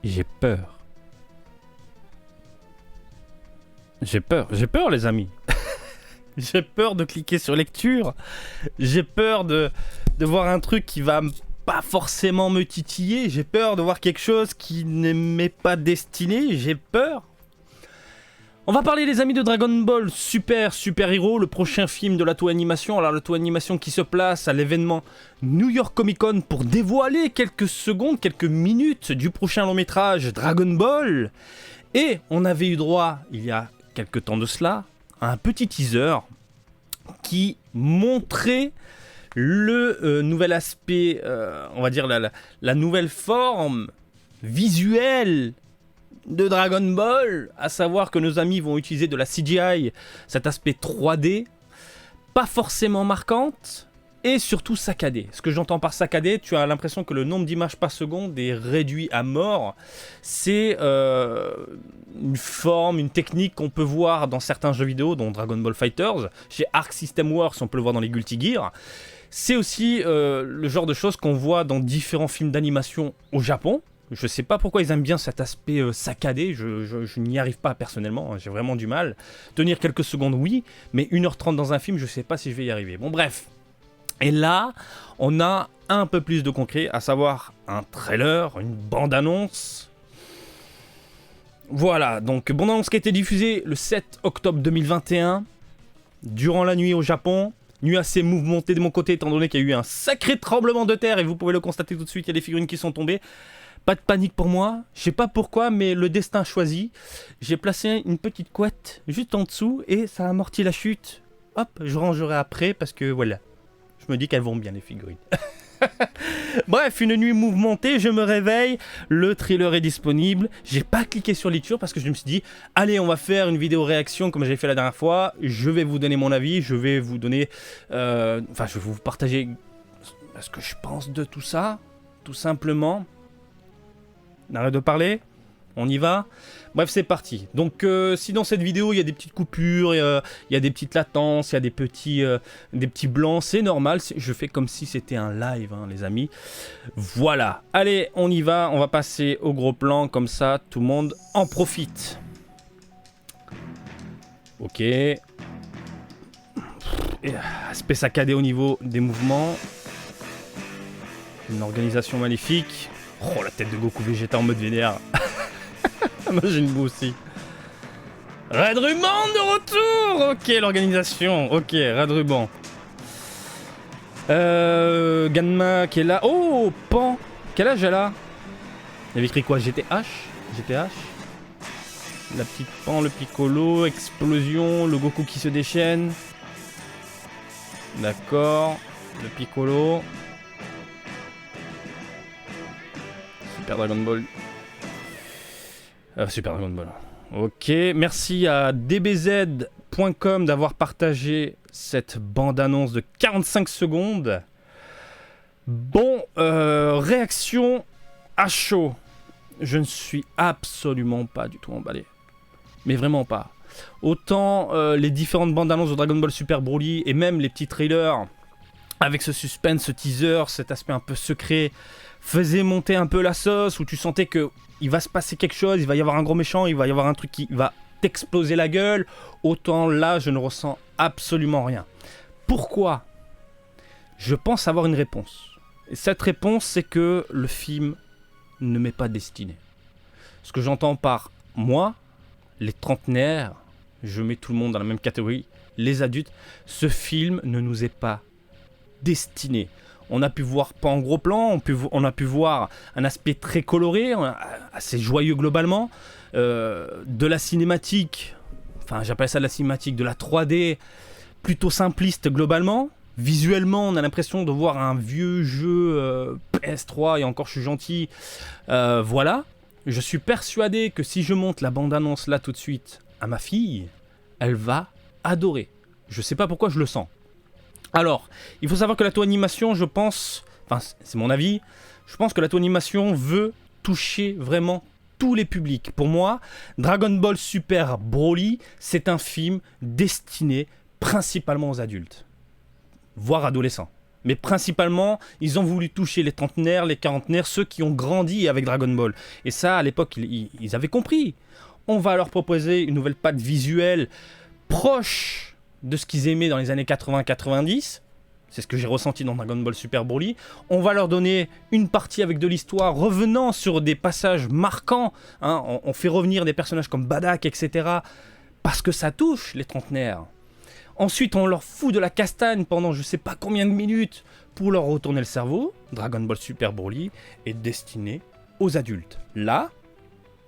J'ai peur. J'ai peur les amis. J'ai peur de cliquer sur lecture. J'ai peur de voir un truc qui va pas forcément me titiller. J'ai peur de voir quelque chose qui ne m'est pas destiné. J'ai peur. On va parler les amis de Dragon Ball Super Hero, le prochain film de l'Ato Animation. Alors l'Ato Animation qui se place à l'événement New York Comic Con pour dévoiler quelques secondes, quelques minutes du prochain long métrage Dragon Ball. Et on avait eu droit, il y a quelques temps de cela, à un petit teaser qui montrait le nouvel aspect, on va dire la nouvelle forme visuelle de Dragon Ball, à savoir que nos amis vont utiliser de la CGI, cet aspect 3D, pas forcément marquante, et surtout saccadé. Ce que j'entends par saccadé, tu as l'impression que le nombre d'images par seconde est réduit à mort. C'est une forme, une technique qu'on peut voir dans certains jeux vidéo, dont Dragon Ball FighterZ, chez Arc System Works, on peut le voir dans les Guilty Gear. C'est aussi le genre de choses qu'on voit dans différents films d'animation au Japon. Je sais pas pourquoi ils aiment bien cet aspect saccadé, je n'y arrive pas personnellement, hein, j'ai vraiment du mal. Tenir quelques secondes, oui, mais 1h30 dans un film, je sais pas si je vais y arriver. Bon bref. Et là, on a un peu plus de concret, à savoir un trailer, une bande-annonce. Voilà, donc bande-annonce qui a été diffusée le 7 octobre 2021, durant la nuit au Japon. Nuit assez mouvementée de mon côté, étant donné qu'il y a eu un sacré tremblement de terre, et vous pouvez le constater tout de suite, il y a des figurines qui sont tombées. Pas de panique pour moi, je sais pas pourquoi, mais le destin choisit. J'ai placé une petite couette juste en dessous, et ça amortit la chute. Hop, je rangerai après, parce que voilà. Je me dis qu'elles vont bien les figurines. Bref, une nuit mouvementée, je me réveille, le trailer est disponible. J'ai pas cliqué sur lecture parce que je me suis dit, allez, on va faire une vidéo réaction comme j'avais fait la dernière fois. Je vais vous donner mon avis, je vais vous donner, je vais vous partager ce que je pense de tout ça, tout simplement. On arrête de parler, on y va. Bref, c'est parti. Donc, si dans cette vidéo, il y a des petites coupures, il y a des petites latences, il y a des petits blancs, c'est normal. Je fais comme si c'était un live, hein, les amis. Voilà. Allez, on y va. On va passer au gros plan. Comme ça, tout le monde en profite. Ok. Et, aspect saccadé au niveau des mouvements. Une organisation magnifique. Oh, la tête de Goku Vegeta en mode vénère. Moi j'ai une boue aussi. Red Ruban de retour. Ok, l'organisation. Ok, Red Ruban. Ganma qui est là. Oh, Pan. Quel âge elle a? Il avait écrit quoi? GTH. La petite Pan, le Piccolo, explosion, le Goku qui se déchaîne. D'accord. Le Piccolo. Super Dragon Ball. Super Dragon Ball. Ok, merci à dbz.com d'avoir partagé cette bande-annonce de 45 secondes. Bon, réaction à chaud. Je ne suis absolument pas du tout emballé. Mais vraiment pas. Autant les différentes bandes-annonces de Dragon Ball Super Broly et même les petits trailers avec ce suspense, ce teaser, cet aspect un peu secret faisaient monter un peu la sauce, où tu sentais que il va se passer quelque chose, il va y avoir un gros méchant, il va y avoir un truc qui va t'exploser la gueule. Autant là, je ne ressens absolument rien. Pourquoi? Je pense avoir une réponse. Et cette réponse, c'est que le film ne m'est pas destiné. Ce que j'entends par moi, les trentenaires, je mets tout le monde dans la même catégorie, les adultes, ce film ne nous est pas destiné. On a pu voir pas en gros plan, on a pu voir un aspect très coloré, assez joyeux globalement, de la cinématique, enfin j'appelle ça de la cinématique, de la 3D plutôt simpliste globalement. Visuellement, on a l'impression de voir un vieux jeu PS3 et encore je suis gentil. Voilà, je suis persuadé que si je monte la bande-annonce là tout de suite à ma fille, elle va adorer. Je sais pas pourquoi je le sens. Alors, il faut savoir que l'Ato Animation, je pense, enfin c'est mon avis, je pense que l'Ato Animation veut toucher vraiment tous les publics. Pour moi, Dragon Ball Super Broly, c'est un film destiné principalement aux adultes, voire adolescents. Mais principalement, ils ont voulu toucher les trentenaires, les quarantenaires, ceux qui ont grandi avec Dragon Ball. Et ça, à l'époque, ils avaient compris. On va leur proposer une nouvelle patte visuelle proche de ce qu'ils aimaient dans les années 80-90. C'est ce que j'ai ressenti dans Dragon Ball Super Broly. On va leur donner une partie avec de l'histoire, revenant sur des passages marquants. Hein. On fait revenir des personnages comme Badak, etc. Parce que ça touche les trentenaires. Ensuite, on leur fout de la castagne pendant je sais pas combien de minutes pour leur retourner le cerveau. Dragon Ball Super Broly est destiné aux adultes. Là,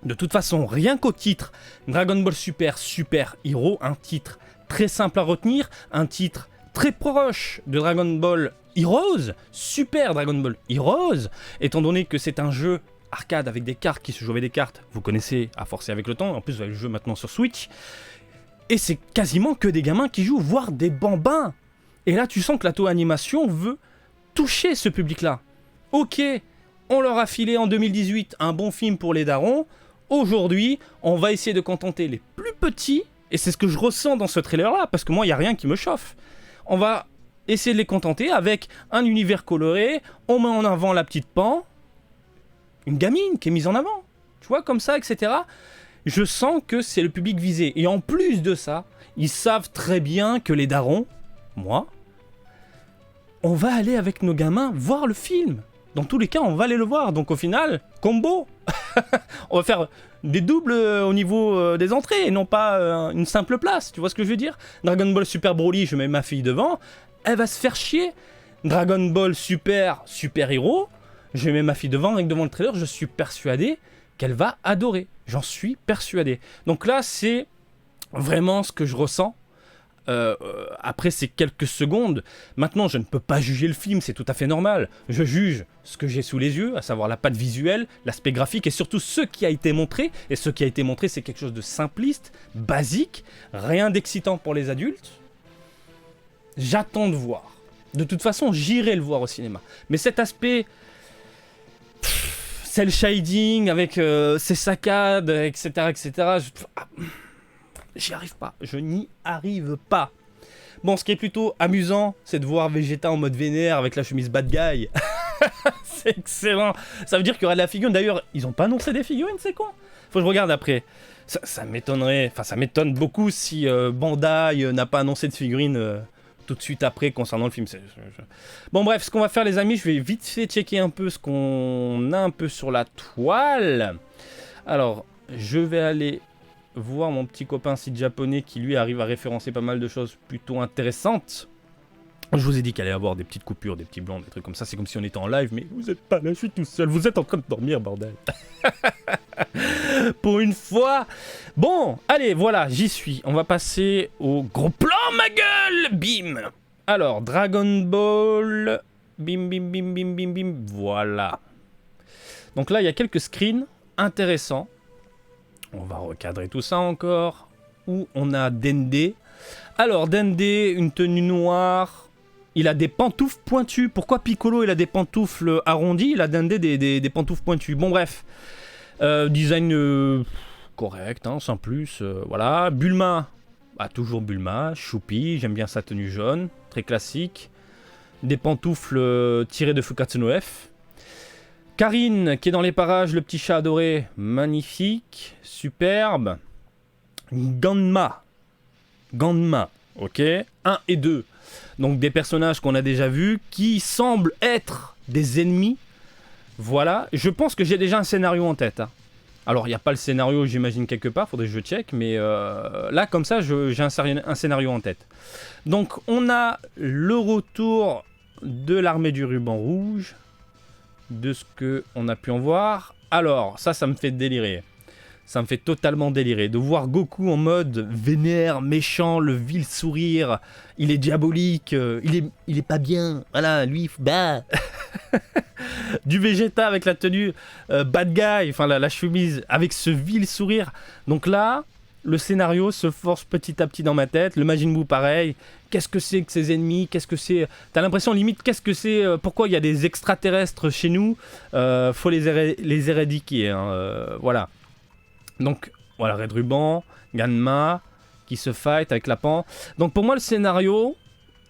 de toute façon, rien qu'au titre, Dragon Ball Super Super Hero, un titre très simple à retenir, un titre très proche de Dragon Ball Heroes, Super Dragon Ball Heroes, étant donné que c'est un jeu arcade avec des cartes qui se jouent avec des cartes, vous connaissez à forcer avec le temps, en plus vous avez le jeu maintenant sur Switch, et c'est quasiment que des gamins qui jouent, voire des bambins. Et là tu sens que la Toei Animation veut toucher ce public-là. Ok, on leur a filé en 2018 un bon film pour les darons, aujourd'hui on va essayer de contenter les plus petits, et c'est ce que je ressens dans ce trailer-là, parce que moi il n'y a rien qui me chauffe. On va essayer de les contenter avec un univers coloré, on met en avant la petite Pan, une gamine qui est mise en avant, tu vois, comme ça, etc. Je sens que c'est le public visé. Et en plus de ça, ils savent très bien que les darons, moi, on va aller avec nos gamins voir le film. Dans tous les cas, on va aller le voir. Donc au final, combo. On va faire des doubles au niveau des entrées et non pas une simple place. Tu vois ce que je veux dire? Dragon Ball Super Broly, je mets ma fille devant, elle va se faire chier. Dragon Ball Super Hero, je mets ma fille devant, et devant le trailer, je suis persuadé qu'elle va adorer. J'en suis persuadé. Donc là, c'est vraiment ce que je ressens. Après ces quelques secondes, maintenant je ne peux pas juger le film, c'est tout à fait normal. Je juge ce que j'ai sous les yeux, à savoir la patte visuelle, l'aspect graphique et surtout ce qui a été montré. Et ce qui a été montré, c'est quelque chose de simpliste, basique, rien d'excitant pour les adultes. J'attends de voir. De toute façon, j'irai le voir au cinéma. Mais cet aspect cel shading avec ses saccades, etc. J'y arrive pas, je n'y arrive pas. Bon, ce qui est plutôt amusant, c'est de voir Vegeta en mode vénère avec la chemise bad guy. C'est excellent. Ça veut dire qu'il y aura de la figurine. D'ailleurs, ils ont pas annoncé des figurines, c'est con. Faut que je regarde après. Ça m'étonnerait, enfin ça m'étonne beaucoup si Bandai n'a pas annoncé de figurines tout de suite après concernant le film. Bon bref, ce qu'on va faire les amis, je vais vite fait checker un peu ce qu'on a un peu sur la toile. Alors, je vais aller voir mon petit copain site japonais qui lui arrive à référencer pas mal de choses plutôt intéressantes. Je vous ai dit qu'il allait y avoir des petites coupures, des petits blancs, des trucs comme ça. C'est comme si on était en live, mais vous êtes pas là, je suis tout seul. Vous êtes en train de dormir, bordel. Pour une fois. Bon, allez, voilà, j'y suis. On va passer au gros plan, ma gueule. Bim. Alors, Dragon Ball. Bim, bim, bim, bim, bim, bim. Voilà. Donc là, il y a quelques screens intéressants. On va recadrer tout ça encore. Où on a Dende. Alors, Dende, une tenue noire. Il a des pantoufles pointues. Pourquoi Piccolo il a des pantoufles arrondies? Il a Dende des pantoufles pointues. Bon, bref. Design correct, hein, sans plus. Voilà. Bulma. Bah, toujours Bulma. Choupi. J'aime bien sa tenue jaune. Très classique. Des pantoufles tirées de Fukatsu no F. Karine, qui est dans les parages, le petit chat adoré, magnifique, superbe. Ganma, ok, 1 et 2. Donc des personnages qu'on a déjà vus, qui semblent être des ennemis. Voilà, je pense que j'ai déjà un scénario en tête. Hein. Alors il n'y a pas le scénario, j'imagine quelque part, faudrait que je check, mais là comme ça, j'ai un scénario en tête. Donc on a le retour de l'armée du ruban rouge. De ce qu'on a pu en voir. Alors, ça me fait délirer. Ça me fait totalement délirer. De voir Goku en mode vénère, méchant, le vil sourire. Il est diabolique. Il est pas bien. Voilà, lui, bah. Du Vegeta avec la tenue bad guy. Enfin, la chemise avec ce vil sourire. Donc là, le scénario se force petit à petit dans ma tête. Le Majin Buu, pareil. Qu'est-ce que c'est que ces ennemis? Qu'est-ce que c'est? T'as l'impression, limite, qu'est-ce que c'est? Pourquoi il y a des extraterrestres chez nous? Faut les éradiquer. Hein, voilà. Donc, voilà, Red Ruban, Ganma, qui se fight avec la Pan. Donc, pour moi, le scénario,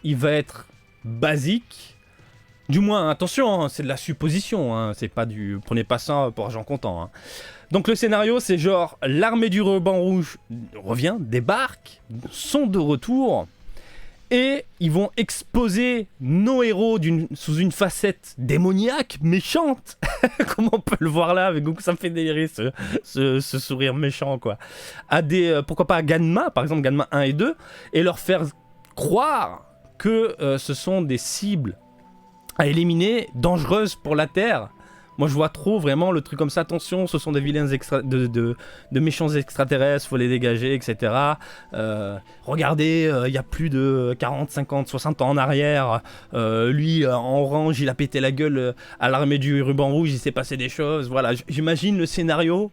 il va être basique. Du moins, attention, hein, c'est de la supposition, hein, c'est pas du... Prenez pas ça pour argent comptant. Hein. Donc le scénario, c'est genre, l'armée du ruban rouge revient, débarque, sont de retour, et ils vont exposer nos héros sous une facette démoniaque, méchante. Comme on peut le voir là, avec Goku, ça me fait délirer ce sourire méchant, quoi. Pourquoi pas à Ganma, par exemple Ganma 1 et 2, et leur faire croire que ce sont des cibles à éliminer, dangereuses pour la Terre. Moi je vois trop vraiment le truc comme ça, attention, ce sont des vilains de méchants extraterrestres, faut les dégager, etc. Regardez, il y a plus de 40, 50, 60 ans en arrière, lui en orange, il a pété la gueule à l'armée du ruban rouge, il s'est passé des choses, voilà, j'imagine le scénario,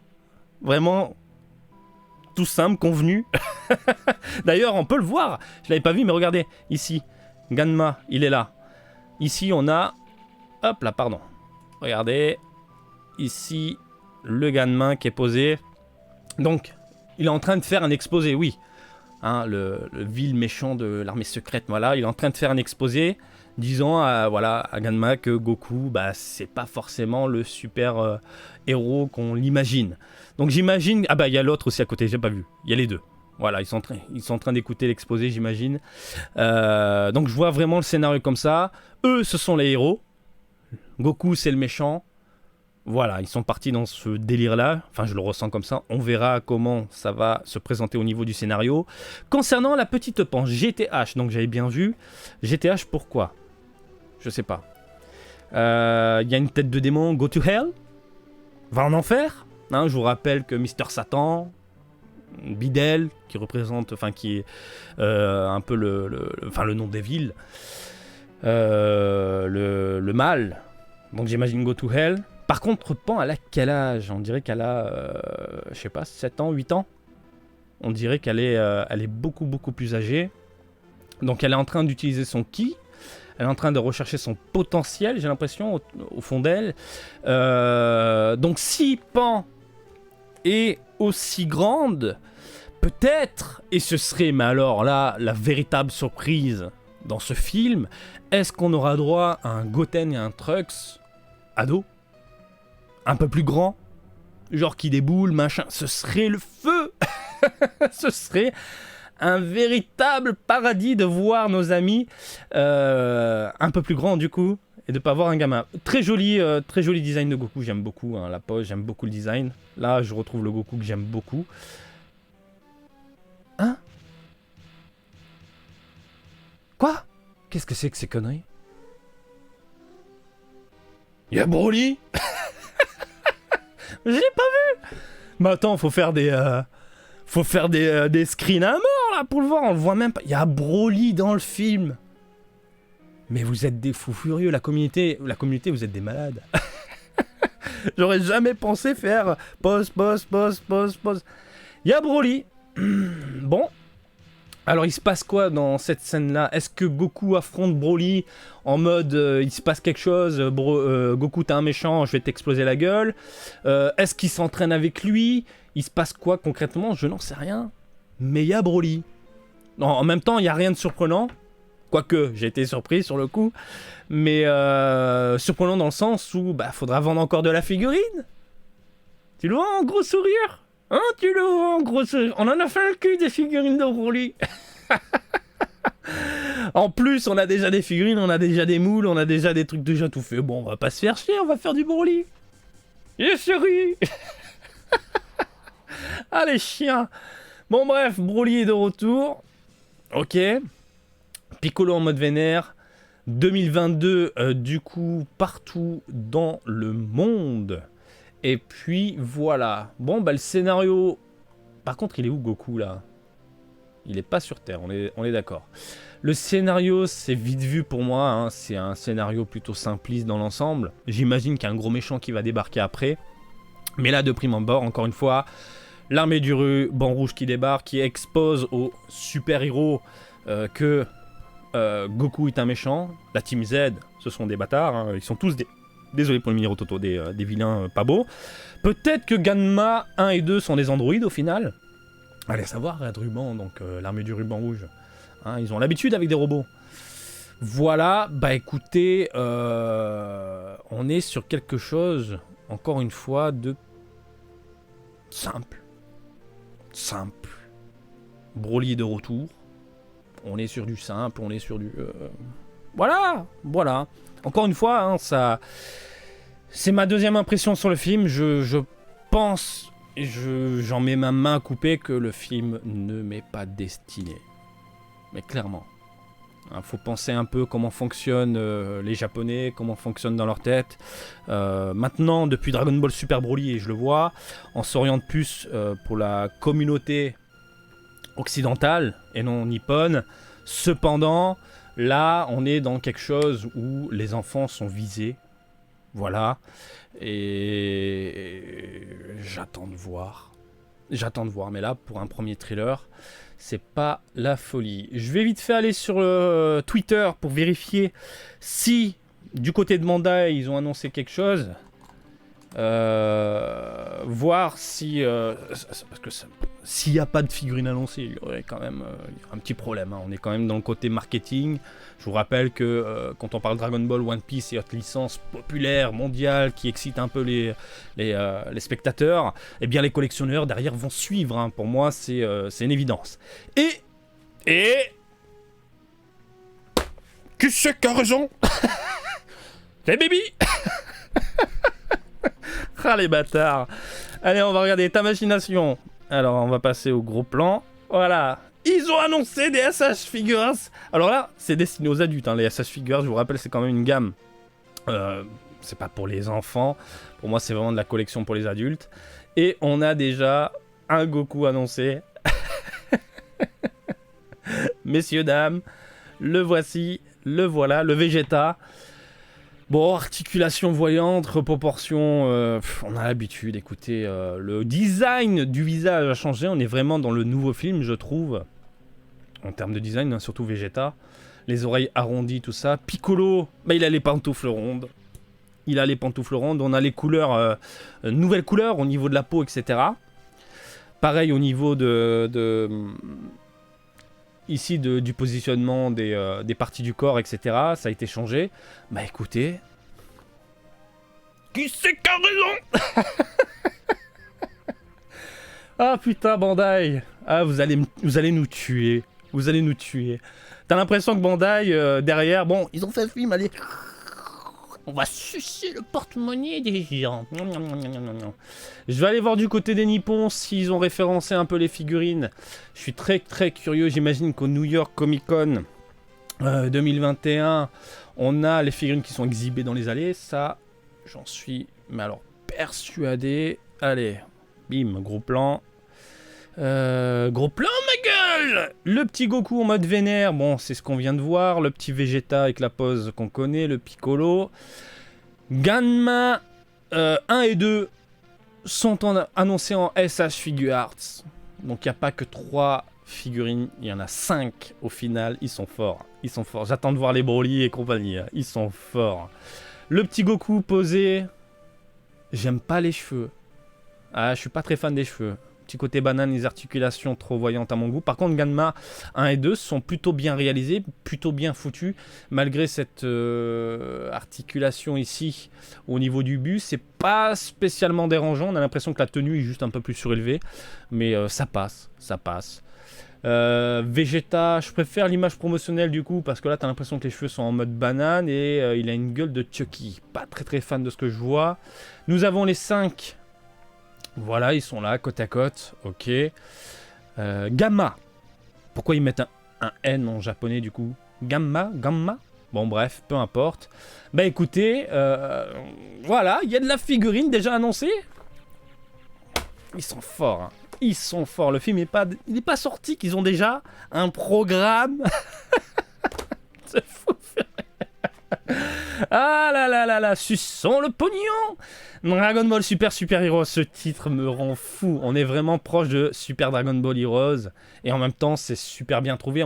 vraiment tout simple, convenu. D'ailleurs, on peut le voir, je l'avais pas vu, mais regardez, ici, Ganma, il est là. Ici, on a, hop là, pardon. Regardez, ici, le Ganma qui est posé. Donc, il est en train de faire un exposé, oui. Hein, le vil méchant de l'armée secrète, voilà. Il est en train de faire un exposé, disant à Ganma que Goku, bah, c'est pas forcément le super héros qu'on l'imagine. Donc j'imagine... Ah bah, il y a l'autre aussi à côté, j'ai pas vu. Il y a les deux. Voilà, ils sont en train d'écouter l'exposé, j'imagine. Donc je vois vraiment le scénario comme ça. Eux, ce sont les héros. Goku, c'est le méchant. Voilà, ils sont partis dans ce délire-là. Enfin, je le ressens comme ça. On verra comment ça va se présenter au niveau du scénario. Concernant la petite panche, GTH, donc j'avais bien vu. GTH, pourquoi? Je sais pas. Il y a une tête de démon, Go to Hell. Va en enfer. Hein, je vous rappelle que Mister Satan, Bidel, qui représente, enfin qui est un peu le nom des villes, le mal. Donc j'imagine Go to Hell. Par contre, Pan, elle a quel âge? On dirait qu'elle a, je sais pas, 7 ans, 8 ans. On dirait qu'elle est beaucoup, beaucoup plus âgée. Donc elle est en train d'utiliser son ki. Elle est en train de rechercher son potentiel, j'ai l'impression, au fond d'elle. Donc si Pan est aussi grande, peut-être, et ce serait, mais alors là, la véritable surprise dans ce film, est-ce qu'on aura droit à un Goten et un Trunks ado, un peu plus grand, genre qui déboule, machin, ce serait le feu. Ce serait un véritable paradis de voir nos amis un peu plus grands du coup, et de pas voir un gamin. Très joli design de Goku, j'aime beaucoup hein, la pose, j'aime beaucoup le design. Là, je retrouve le Goku que j'aime beaucoup. Hein? Quoi? Qu'est-ce que c'est que ces conneries? Il y a Broly. Je l'ai pas vu. Mais attends, faut faire des screens à mort là pour le voir. On le voit même pas. Il y a Broly dans le film. Mais vous êtes des fous furieux. La communauté, vous êtes des malades. J'aurais jamais pensé faire pause. Il y a Broly. Bon. Alors il se passe quoi dans cette scène-là? Est-ce que Goku affronte Broly en mode il se passe quelque chose, Goku t'es un méchant, je vais t'exploser la gueule? Est-ce qu'il s'entraîne avec lui? Il se passe quoi concrètement? Je n'en sais rien. Mais il y a Broly. Non, en même temps, il n'y a rien de surprenant. Quoique, j'ai été surpris sur le coup. Mais surprenant dans le sens où bah, faudra vendre encore de la figurine. Tu le vois en gros sourire? Hein, tu le vois en gros sourire? On en a fait un cul des figurines de Broly. En plus, on a déjà des figurines, on a déjà des moules, on a déjà des trucs déjà tout faits. Bon, on va pas se faire chier, on va faire du Broly. Et chérie. Ah les chiens. Bon bref, Broly est de retour. Ok. Piccolo en mode vénère. 2022, du coup, partout dans le monde. Et puis, voilà. Bon, bah le scénario... Par contre, il est où Goku, là? Il est pas sur Terre, on est d'accord. Le scénario, c'est vite vu pour moi. Hein. C'est un scénario plutôt simpliste dans l'ensemble. J'imagine qu'il y a un gros méchant qui va débarquer après. Mais là, de prime abord, encore une fois... L'armée du ruban rouge qui débarque, qui expose aux super-héros que Goku est un méchant. La Team Z, ce sont des bâtards. Hein. Ils sont tous des... Désolé pour le mini-rototo, des vilains pas beaux. Peut-être que Ganma 1 et 2 sont des androïdes au final. Allez savoir, Red Ruban, donc l'armée du ruban rouge. Hein, ils ont l'habitude avec des robots. Voilà, bah écoutez, on est sur quelque chose, encore une fois, de simple. Simple. Broly est de retour. On est sur du simple, on est sur du... Voilà. Encore une fois, hein, ça... C'est ma deuxième impression sur le film. Je pense, et j'en mets ma main coupée, que le film ne m'est pas destiné. Mais clairement. Il faut penser un peu comment fonctionnent les Japonais, comment fonctionnent dans leur tête. Maintenant, depuis Dragon Ball Super Broly, et je le vois, on s'oriente plus pour la communauté occidentale et non nippone. Cependant, là, on est dans quelque chose où les enfants sont visés. Voilà. Et j'attends de voir. Mais là, pour un premier thriller, c'est pas la folie. Je vais vite fait aller sur Twitter pour vérifier si, du côté de Bandai, ils ont annoncé quelque chose. Voir si... parce que s'il n'y a pas de figurine annoncée, il y aurait quand même un petit problème. Hein. On est quand même dans le côté marketing. Je vous rappelle que quand on parle Dragon Ball, One Piece et autres licences populaires, mondiales, qui excitent un peu les spectateurs, eh bien les collectionneurs derrière vont suivre. Hein. Pour moi, c'est une évidence. Et... Qui c'est qui a raison? C'est Baby. Ah les bâtards. Allez, on va regarder ta machination. Alors, on va passer au gros plan. Voilà. Ils ont annoncé des SH Figures. Alors là, c'est destiné aux adultes, hein, les SH Figures. Je vous rappelle, c'est quand même une gamme. C'est pas pour les enfants. Pour moi, c'est vraiment de la collection pour les adultes. Et on a déjà un Goku annoncé. Messieurs, dames, le voici, le voilà, le Vegeta. Bon, articulation voyante, proportion, on a l'habitude, écoutez, le design du visage a changé, on est vraiment dans le nouveau film, je trouve, en termes de design, hein, surtout Vegeta, les oreilles arrondies, tout ça. Piccolo, bah, il a les pantoufles rondes, on a les couleurs, nouvelles couleurs au niveau de la peau, etc. Pareil au niveau ici du positionnement des parties du corps, etc. Ça a été changé. Bah écoutez... Qui c'est qui a raison? Ah putain, Bandai. Ah, vous allez nous tuer. T'as l'impression que Bandai, derrière... Bon, ils ont fait le film, allez... On va sucer le porte-monnaie des gens. Je vais aller voir du côté des Nippons s'ils ont référencé un peu les figurines. Je suis très très curieux. J'imagine qu'au New York Comic Con 2021, on a les figurines qui sont exhibées dans les allées. Ça, j'en suis, mais alors, persuadé. Allez, bim, gros plan. Gros plan, ma gueule! Le petit Goku en mode vénère, bon, c'est ce qu'on vient de voir. Le petit Vegeta avec la pose qu'on connaît, le Piccolo. Ganma 1 et 2 sont annoncés en SH Figuarts. Donc il n'y a pas que 3 figurines, il y en a 5 au final. Ils sont forts. J'attends de voir les Broly et compagnie. Ils sont forts. Le petit Goku posé. J'aime pas les cheveux. Ah, je suis pas très fan des cheveux. Petit côté banane, les articulations trop voyantes à mon goût. Par contre, Ganma 1 et 2 sont plutôt bien réalisés, plutôt bien foutus. Malgré cette articulation ici, au niveau du but, c'est pas spécialement dérangeant. On a l'impression que la tenue est juste un peu plus surélevée. Mais ça passe. Vegeta, je préfère l'image promotionnelle du coup, parce que là, t'as l'impression que les cheveux sont en mode banane et il a une gueule de Chucky. Pas très très fan de ce que je vois. Nous avons les 5... Voilà, ils sont là, côte à côte, ok. Gamma. Pourquoi ils mettent un N en japonais du coup? Gamma? Bon bref, peu importe. Bah écoutez, voilà, il y a de la figurine déjà annoncée. Ils sont forts, hein. Ils sont forts. Le film n'est pas sorti, qu'ils ont déjà un programme. C'est fou. Ah là, suçons le pognon. Dragon Ball Super Heroes, ce titre me rend fou. On est vraiment proche de Super Dragon Ball Heroes. Et en même temps, c'est super bien trouvé.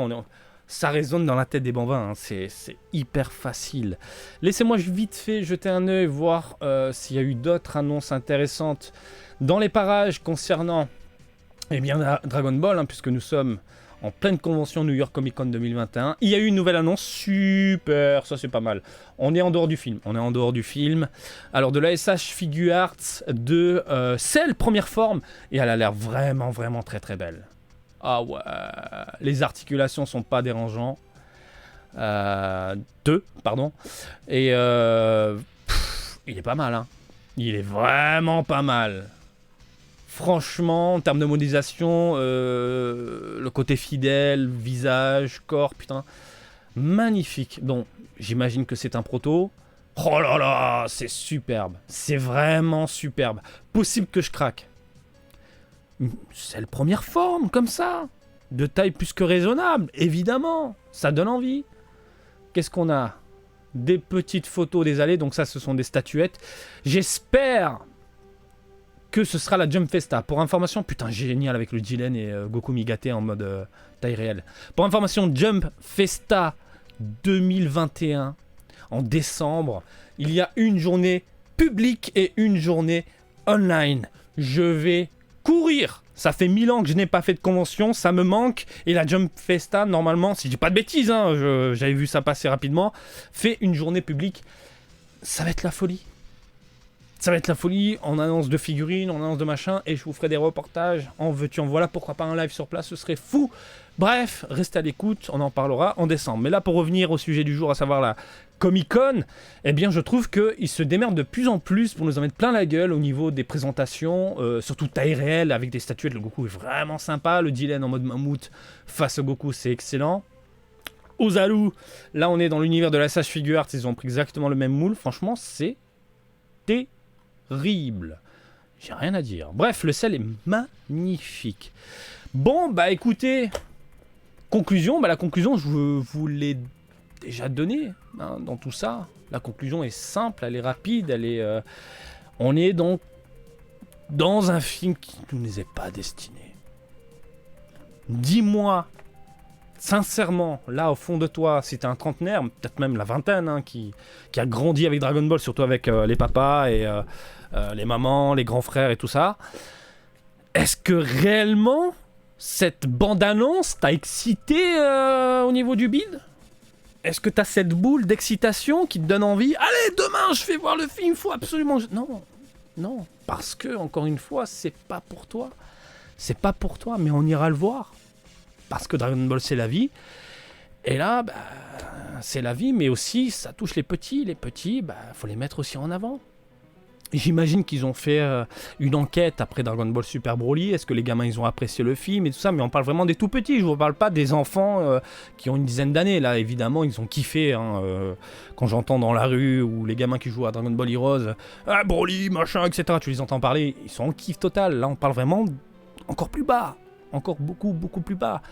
Ça résonne dans la tête des bambins. Hein. C'est hyper facile. Laissez-moi vite fait jeter un œil, voir s'il y a eu d'autres annonces intéressantes dans les parages concernant Dragon Ball, hein, puisque nous sommes en pleine convention New York Comic Con 2021. Il y a eu une nouvelle annonce, super, ça c'est pas mal. On est en dehors du film, Alors de l'ASH Figuarts de Cell Première Forme, et elle a l'air vraiment, vraiment très très belle. Ah ouais, les articulations sont pas dérangeantes. Pardon. Et il est pas mal, hein. Il est vraiment pas mal. Franchement, en termes de modélisation, le côté fidèle, visage, corps, putain, magnifique. Bon, j'imagine que c'est un proto. Oh là là, c'est superbe. C'est vraiment superbe. Possible que je craque. C'est la première forme, comme ça. De taille plus que raisonnable, évidemment. Ça donne envie. Qu'est-ce qu'on a ? Des petites photos des allées, donc ça, ce sont des statuettes. J'espère que ce sera la Jump Festa. Pour information, putain, génial avec le Jiren et Goku Migate en mode taille réelle. Pour information, Jump Festa 2021, en décembre, il y a une journée publique et une journée online. Je vais courir. Ça fait 1000 ans que je n'ai pas fait de convention, ça me manque. Et la Jump Festa, normalement, si je dis pas de bêtises, hein, j'avais vu ça passer rapidement, fait une journée publique. Ça va être la folie. Ça va être la folie, en annonce de figurines, en annonce de machin, et je vous ferai des reportages, en veux-tu, en voilà, pourquoi pas un live sur place, ce serait fou. Bref, restez à l'écoute, on en parlera en décembre. Mais là, pour revenir au sujet du jour, à savoir la Comic-Con, eh bien, je trouve qu'ils se démerdent de plus en plus pour nous en mettre plein la gueule au niveau des présentations, surtout taille réelle, avec des statuettes. Le Goku est vraiment sympa, le Dylan en mode mammouth face au Goku, c'est excellent. Ozaru, là, on est dans l'univers de la Sage Figuarts, ils ont pris exactement le même moule, franchement, c'est terrible. J'ai rien à dire. Bref, le sel est magnifique. Bon, bah écoutez, conclusion, la conclusion, je vous l'ai déjà donnée hein, dans tout ça. La conclusion est simple, elle est rapide, on est donc dans un film qui ne nous est pas destiné. Dis-moi, sincèrement, là au fond de toi, si t'es un trentenaire, peut-être même la vingtaine, hein, qui a grandi avec Dragon Ball, surtout avec les papas et les mamans, les grands frères et tout ça, est-ce que réellement cette bande-annonce t'a excité au niveau du bide ? Est-ce que t'as cette boule d'excitation qui te donne envie ? Allez, demain je vais voir le film, faut absolument... Non, parce que, encore une fois, c'est pas pour toi. C'est pas pour toi, mais on ira le voir. Parce que Dragon Ball, c'est la vie. Et là, c'est la vie, mais aussi, ça touche les petits. Les petits, faut les mettre aussi en avant. J'imagine qu'ils ont fait une enquête après Dragon Ball Super Broly. Est-ce que les gamins, ils ont apprécié le film et tout ça ? Mais on parle vraiment des tout petits. Je ne vous parle pas des enfants qui ont une dizaine d'années. Là, évidemment, ils ont kiffé. Hein, quand j'entends dans la rue ou les gamins qui jouent à Dragon Ball Heroes, Broly, machin, etc. Tu les entends parler, ils sont en kiff total. Là, on parle vraiment encore plus bas. Encore beaucoup, beaucoup plus bas.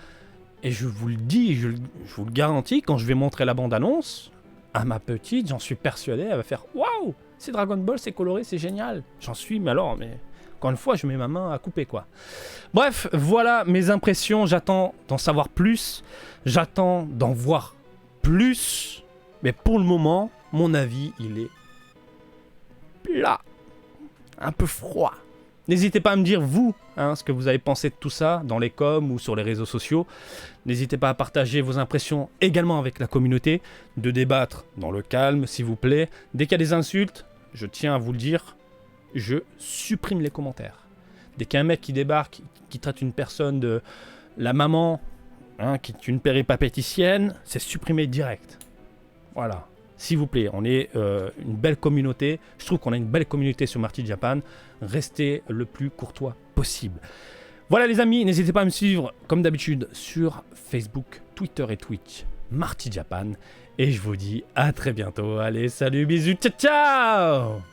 Et je vous le dis, je vous le garantis, quand je vais montrer la bande-annonce à ma petite, j'en suis persuadé, elle va faire « Waouh ! C'est Dragon Ball, c'est coloré, c'est génial !» J'en suis, mais encore une fois, je mets ma main à couper, quoi. Bref, voilà mes impressions. J'attends d'en savoir plus. J'attends d'en voir plus. Mais pour le moment, mon avis, il est plat. Un peu froid. N'hésitez pas à me dire, vous, ce que vous avez pensé de tout ça, dans les coms ou sur les réseaux sociaux. N'hésitez pas à partager vos impressions également avec la communauté, de débattre dans le calme, s'il vous plaît. Dès qu'il y a des insultes, je tiens à vous le dire, je supprime les commentaires. Dès qu'il y a un mec qui débarque, qui traite une personne de la maman, qui est une péripapéticienne, c'est supprimé direct. Voilà. S'il vous plaît, on est une belle communauté. Je trouve qu'on a une belle communauté sur Marty Japan. Restez le plus courtois possible. Voilà les amis, n'hésitez pas à me suivre comme d'habitude sur Facebook, Twitter et Twitch, Marty Japan. Et je vous dis à très bientôt. Allez, salut, bisous, ciao ciao!